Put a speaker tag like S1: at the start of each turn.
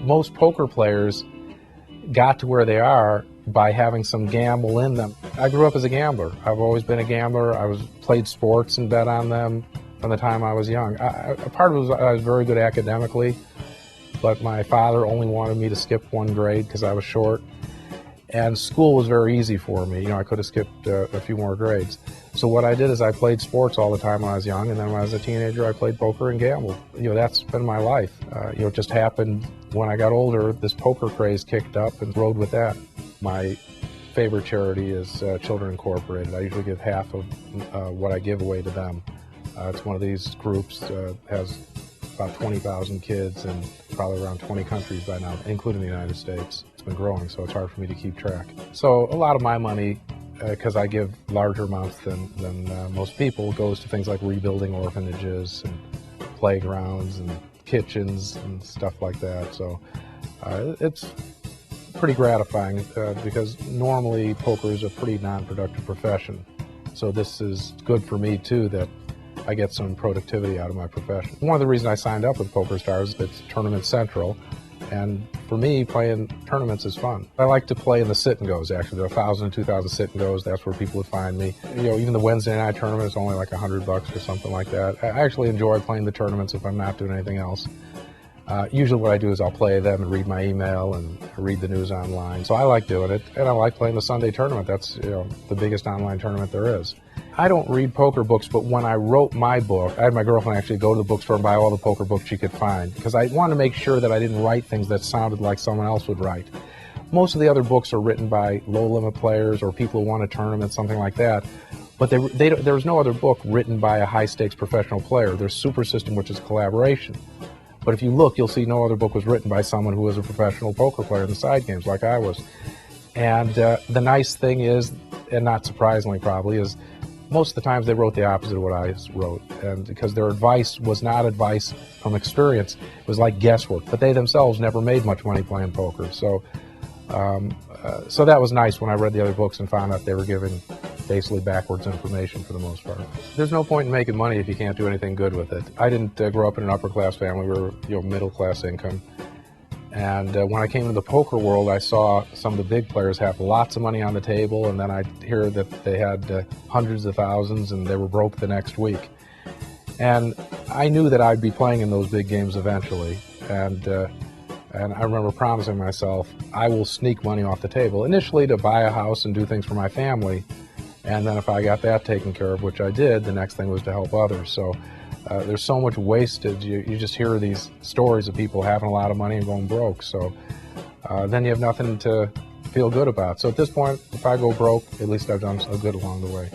S1: Most poker players got to where they are by having some gamble in them. I grew up as a gambler. I've always been a gambler. Played sports and bet on them from the time I was young. Part of it was I was very good academically, but my father only wanted me to skip one grade because I was short. And school was very easy for me. I could have skipped a few more grades. So what I did is I played sports all the time when I was young, and then when I was a teenager, I played poker and gambled. That's been my life. It just happened when I got older, this poker craze kicked up and rode with that. My favorite charity is Children Incorporated. I usually give half of what I give away to them. It's one of these groups, has about 20,000 kids in probably around 20 countries by now, including the United States. It's been growing, so it's hard for me to keep track. So a lot of my money, because I give larger amounts than most people, goes to things like rebuilding orphanages and playgrounds and kitchens and stuff like that. So it's pretty gratifying because normally poker is a pretty non-productive profession. So this is good for me too, that I get some productivity out of my profession. One of the reasons I signed up with PokerStars is it's Tournament Central, and for me, playing tournaments is fun. I like to play in the sit-and-goes, actually. There are 1,000 and 2,000 sit-and-goes. That's where people would find me. Even the Wednesday night tournament is only like $100 or something like that. I actually enjoy playing the tournaments if I'm not doing anything else. Usually what I do is I'll play them and read my email and read the news online. So I like doing it, and I like playing the Sunday tournament. That's the biggest online tournament there is. I don't read poker books, but when I wrote my book, I had my girlfriend actually go to the bookstore and buy all the poker books she could find, because I wanted to make sure that I didn't write things that sounded like someone else would write. Most of the other books are written by low-limit players or people who won a tournament, something like that. But there was no other book written by a high-stakes professional player. There's Super System, which is collaboration. But if you look, you'll see no other book was written by someone who was a professional poker player in the side games like I was. And the nice thing is, and not surprisingly probably, is most of the times they wrote the opposite of what I wrote, and because their advice was not advice from experience, it was like guesswork. But they themselves never made much money playing poker, so that was nice when I read the other books and found out they were giving basically backwards information for the most part. There's no point in making money if you can't do anything good with it. I didn't grow up in an upper class family. We were middle class income. And when I came into the poker world, I saw some of the big players have lots of money on the table, and then I'd hear that they had hundreds of thousands and they were broke the next week. And I knew that I'd be playing in those big games eventually. And I remember promising myself, I will sneak money off the table, initially to buy a house and do things for my family. And then if I got that taken care of, which I did, the next thing was to help others. So there's so much wasted. You just hear these stories of people having a lot of money and going broke. So then you have nothing to feel good about. So at this point, if I go broke, at least I've done so good along the way.